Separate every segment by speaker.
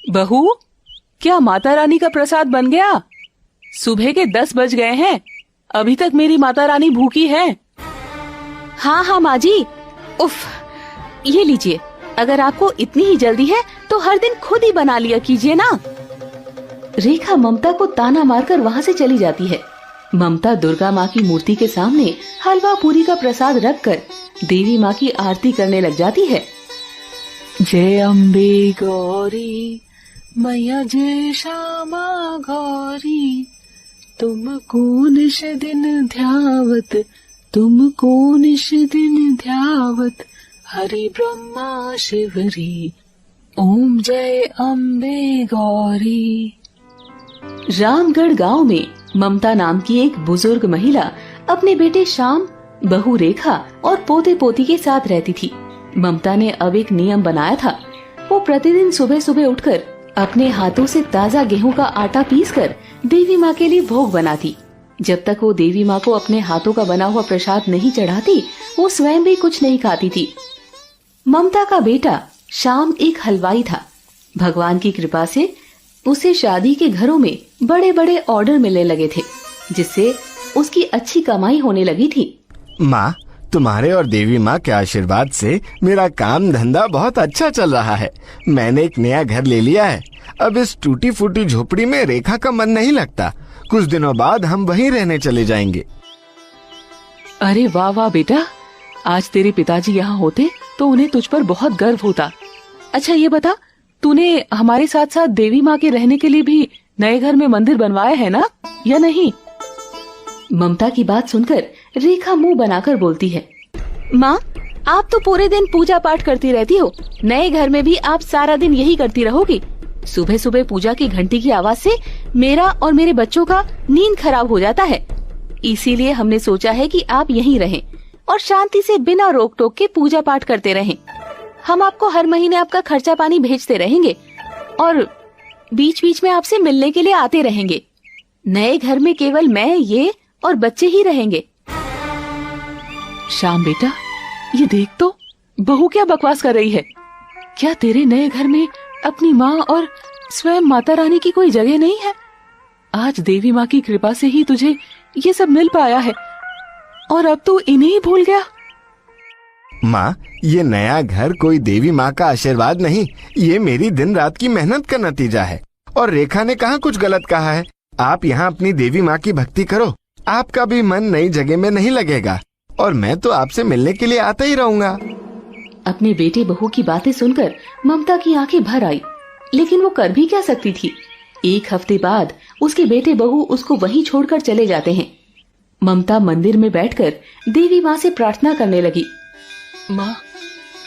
Speaker 1: बहू, क्या माता रानी का प्रसाद बन गया? सुबह के 10 बज गए हैं, अभी तक मेरी माता रानी भूखी है।
Speaker 2: हाँ हाँ माँ जी, उफ, ये लीजिए। अगर आपको इतनी ही जल्दी है तो हर दिन खुद ही बना लिया कीजिए ना। रेखा ममता को ताना मारकर वहाँ से चली जाती है। ममता दुर्गा माँ की मूर्ति के सामने हलवा पूरी का प्रसाद रखकर देवी माँ की आरती करने लग जाती है।
Speaker 1: जय अम्बे गौरी मैया, जय श्यामा गौरी, तुमको निश दिन ध्यावत, तुमको निश दिन ध्यावत, हरि ब्रह्मा शिवरी, ओम जय अम्बे गौरी।
Speaker 2: रामगढ़ गांव में ममता नाम की एक बुजुर्ग महिला अपने बेटे श्याम, बहू रेखा और पोते पोती के साथ रहती थी। ममता ने अब एक नियम बनाया था। वो प्रतिदिन सुबह सुबह उठकर अपने हाथों से ताजा गेहूं का आटा पीसकर देवी माँ के लिए भोग बनाती। जब तक वो देवी माँ को अपने हाथों का बना हुआ प्रसाद नहीं चढ़ाती, वो स्वयं भी कुछ नहीं खाती थी। ममता का बेटा श्याम एक हलवाई था। भगवान की कृपा से उसे शादी के घरों में बड़े बड़े ऑर्डर मिलने लगे थे, जिससे उसकी अच्छी कमाई होने लगी थी।
Speaker 3: माँ, तुम्हारे और देवी माँ के आशीर्वाद से मेरा काम धंधा बहुत अच्छा चल रहा है। मैंने एक नया घर ले लिया है। अब इस टूटी फूटी झोपड़ी में रेखा का मन नहीं लगता। कुछ दिनों बाद हम वहीं रहने चले जाएंगे।
Speaker 1: अरे वाह वाह बेटा, आज तेरे पिताजी यहाँ होते तो उन्हें तुझ पर बहुत गर्व होता। अच्छा ये बता, तूने हमारे साथ साथ देवी माँ के रहने के लिए भी नए घर में मंदिर बनवाया है ना, या नहीं?
Speaker 2: ममता की बात सुनकर रेखा मुंह बनाकर बोलती है, माँ, आप तो पूरे दिन पूजा पाठ करती रहती हो, नए घर में भी आप सारा दिन यही करती रहोगी। सुबह सुबह पूजा की घंटी की आवाज से मेरा और मेरे बच्चों का नींद खराब हो जाता है। इसीलिए हमने सोचा है कि आप यहीं रहें और शांति से बिना रोक टोक के पूजा पाठ करते रहें। हम आपको हर महीने आपका खर्चा पानी भेजते रहेंगे और बीच बीच में आपसे मिलने के लिए आते रहेंगे। नए घर में केवल मैं, ये और बच्चे ही रहेंगे।
Speaker 1: श्याम बेटा, ये देख तो, बहू क्या बकवास कर रही है। क्या तेरे नए घर में अपनी माँ और स्वयं माता रानी की कोई जगह नहीं है? आज देवी माँ की कृपा से ही तुझे ये सब मिल पाया है और अब तू इन्हें ही भूल गया।
Speaker 3: माँ, ये नया घर कोई देवी माँ का आशीर्वाद नहीं, ये मेरी दिन रात की मेहनत का नतीजा है। और रेखा ने कहाँ कुछ गलत कहा है। आप यहाँ अपनी देवी माँ की भक्ति करो, आपका भी मन नई जगह में नहीं लगेगा और मैं तो आपसे मिलने के लिए आता ही रहूंगा।
Speaker 2: अपने बेटे बहू की बातें सुनकर ममता की आंखें भर आई, लेकिन वो कर भी क्या सकती थी। एक हफ्ते बाद उसके बेटे बहू उसको वहीं छोड़कर चले जाते हैं। ममता मंदिर में बैठकर देवी माँ से प्रार्थना करने लगी,
Speaker 1: माँ,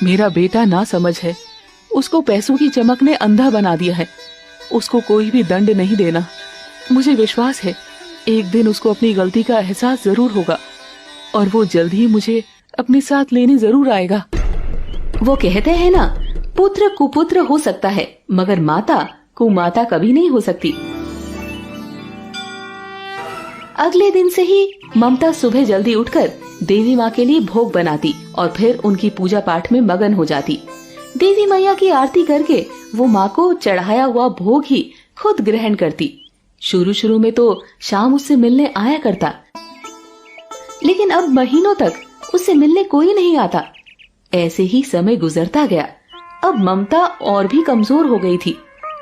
Speaker 1: मेरा बेटा ना समझ है, उसको पैसों की चमक ने अंधा बना दिया है। उसको कोई भी दंड नहीं देना। मुझे विश्वास है एक दिन उसको अपनी गलती का एहसास जरूर होगा और वो जल्द ही मुझे अपने साथ लेने जरूर आएगा।
Speaker 2: वो कहते हैं ना, पुत्र कुपुत्र हो सकता है मगर माता कुमाता कभी नहीं हो सकती। अगले दिन से ही ममता सुबह जल्दी उठकर देवी माँ के लिए भोग बनाती और फिर उनकी पूजा पाठ में मगन हो जाती। देवी मैया की आरती करके वो माँ को चढ़ाया हुआ भोग ही खुद ग्रहण करती। शुरू शुरू में तो शाम उससे मिलने आया करता, लेकिन अब महीनों तक उससे मिलने कोई नहीं आता। ऐसे ही समय गुजरता गया। अब ममता और भी कमजोर हो गई थी।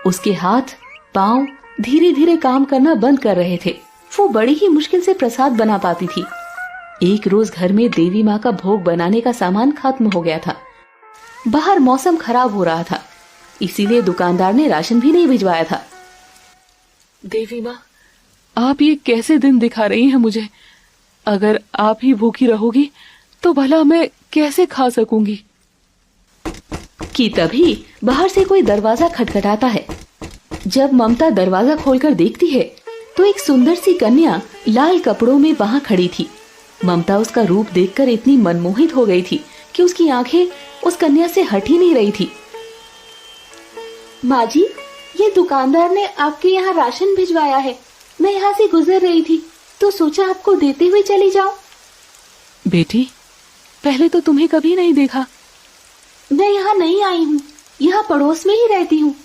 Speaker 2: उसके हाथ पांव धीरे धीरे काम करना बंद कर रहे थे। वो बड़ी ही मुश्किल से प्रसाद बना पाती थी। एक रोज घर में देवी माँ का भोग बनाने का सामान खत्म हो गया था। बाहर मौसम खराब हो रहा था, इसीलिए दुकानदार ने राशन भी नहीं भिजवाया था।
Speaker 1: देवी माँ, आप ये कैसे दिन दिखा रही हैं मुझे? अगर आप ही भूखी रहोगी तो भला मैं कैसे खा सकूंगी?
Speaker 2: कि तभी बाहर से कोई दरवाजा खटखटाता है। जब ममता दरवाजा खोलकर देखती है तो एक सुंदर सी कन्या लाल कपड़ों में वहां खड़ी थी। ममता उसका रूप देखकर इतनी मनमोहित हो गई थी कि उसकी आंखें उस कन्या से हट ही नहीं रही थी। माँ जी, ये दुकानदार ने आपके यहाँ राशन भिजवाया है। मैं यहाँ से गुजर रही थी तो सोचा आपको देते हुए चली जाऊं।
Speaker 1: बेटी, पहले तो तुम्हें कभी नहीं देखा।
Speaker 2: मैं यहाँ नहीं आई हूँ, यहाँ पड़ोस में ही रहती हूँ।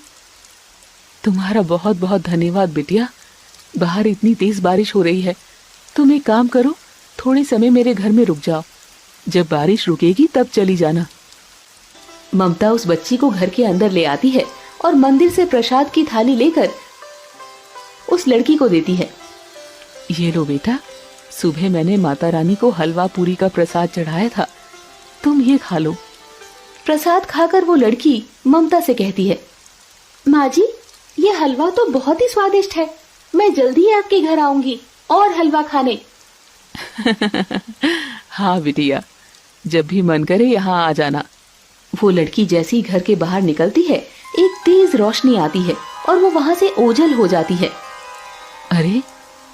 Speaker 1: तुम्हारा बहुत बहुत धन्यवाद बिटिया। बाहर इतनी तेज बारिश हो रही है, तुम एक काम करो, थोड़े समय मेरे घर में रुक जाओ। जब बारिश रुकेगी तब चली जाना।
Speaker 2: ममता उस बच्ची को घर के अंदर ले आती है और मंदिर से प्रसाद की थाली लेकर उस लड़की को देती है।
Speaker 1: ये लो बेटा, सुबह मैंने माता रानी को हलवा पूरी का प्रसाद चढ़ाया था, तुम ये खा लो।
Speaker 2: प्रसाद खाकर वो लड़की ममता से कहती है, माँ जी, ये हलवा तो बहुत ही स्वादिष्ट है। मैं जल्दी आपके घर आऊंगी और हलवा खाने।
Speaker 1: हाँ बिटिया, जब भी मन करे यहाँ आ जाना।
Speaker 2: वो लड़की जैसे ही घर के बाहर निकलती है, एक तेज रोशनी आती है और वो वहां से ओझल हो जाती है।
Speaker 1: अरे,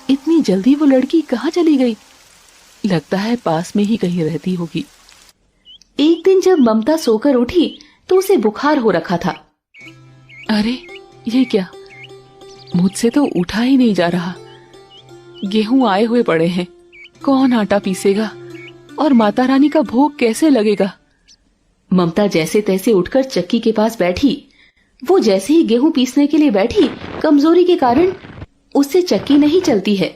Speaker 1: इतनी जल्दी वो लड़की कहाँ चली गई? लगता है पास में ही कहीं रहती होगी।
Speaker 2: एक दिन जब ममता सोकर उठी तो उसे बुखार हो रखा था।
Speaker 1: अरे, ये क्या, मुझसे तो उठा ही नहीं जा रहा। गेहूं आए हुए पड़े हैं, कौन आटा पीसेगा और माता रानी का भोग कैसे लगेगा?
Speaker 2: ममता जैसे तैसे उठकर चक्की के पास बैठी। वो जैसे ही गेहूं पीसने के लिए बैठी, कमजोरी के कारण उससे चक्की नहीं चलती है।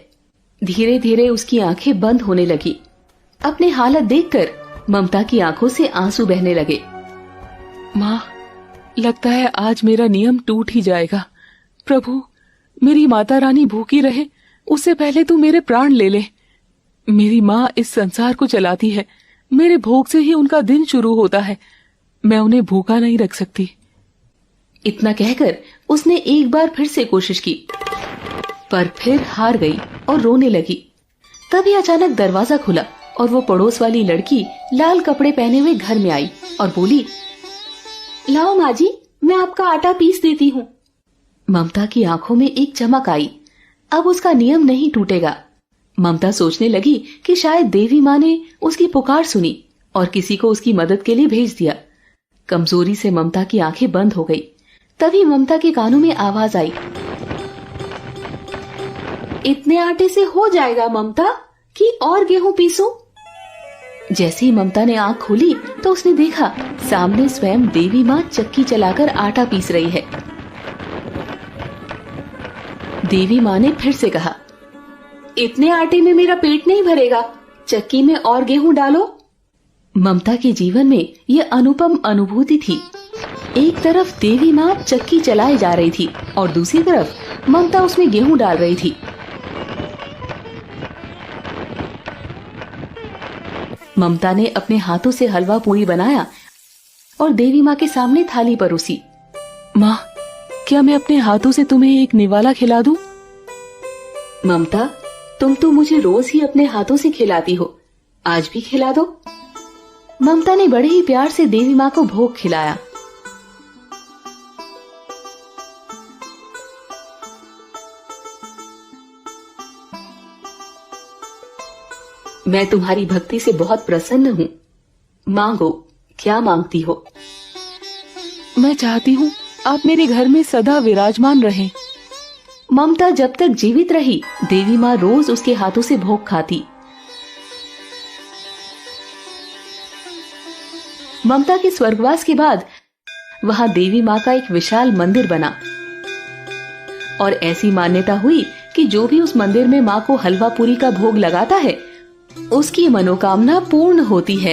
Speaker 2: धीरे धीरे उसकी आंखें बंद होने लगी। अपने हालत देखकर ममता की आंखों से आंसू बहने लगे।
Speaker 1: माँ, लगता है आज मेरा नियम टूट ही जाएगा। प्रभु, मेरी माता रानी भूखी रहे उससे पहले तू मेरे प्राण ले ले। मेरी माँ इस संसार को चलाती है, मेरे भोग से ही उनका दिन शुरू होता है। मैं उन्हें भूखा नहीं रख सकती।
Speaker 2: इतना कहकर उसने एक बार फिर से कोशिश की, पर फिर हार गई और रोने लगी। तभी अचानक दरवाजा खुला और वो पड़ोस वाली लड़की लाल कपड़े पहने हुए घर में आई और बोली, लाओ माँ जी, मैं आपका आटा पीस देती हूँ। ममता की आंखों में एक चमक आई। अब उसका नियम नहीं टूटेगा। ममता सोचने लगी कि शायद देवी माँ ने उसकी पुकार सुनी और किसी को उसकी मदद के लिए भेज दिया। कमजोरी से ममता की आंखें बंद हो गई। तभी ममता के कानों में आवाज आई, इतने आटे से हो जाएगा ममता, कि और गेहूं पीसो? जैसे ही ममता ने आंख खोली तो उसने देखा सामने स्वयं देवी माँ चक्की चलाकर आटा पीस रही है। देवी माँ ने फिर से कहा, इतने आटे में मेरा पेट नहीं भरेगा, चक्की में और गेहूं डालो। ममता के जीवन में यह अनुपम अनुभूति थी। एक तरफ देवी माँ चक्की चलाए जा रही थी और दूसरी तरफ ममता उसमें गेहूं डाल रही थी। ममता ने अपने हाथों से हलवा पूरी बनाया और देवी माँ के सामने थाली परोसी।
Speaker 1: माँ, क्या मैं अपने हाथों से तुम्हें एक निवाला खिला दूं?
Speaker 2: ममता, तुम तो मुझे रोज ही अपने हाथों से खिलाती हो, आज भी खिला दो। ममता ने बड़े ही प्यार से देवी माँ को भोग खिलाया। मैं तुम्हारी भक्ति से बहुत प्रसन्न हूँ। मांगो, क्या मांगती हो?
Speaker 1: मैं चाहती हूँ आप मेरे घर में सदा विराजमान रहें।
Speaker 2: ममता जब तक जीवित रही, देवी माँ रोज उसके हाथों से भोग खाती। ममता के स्वर्गवास के बाद वहां देवी माँ का एक विशाल मंदिर बना और ऐसी मान्यता हुई कि जो भी उस मंदिर में माँ को हलवा पूरी का भोग लगाता है, उसकी मनोकामना पूर्ण होती है।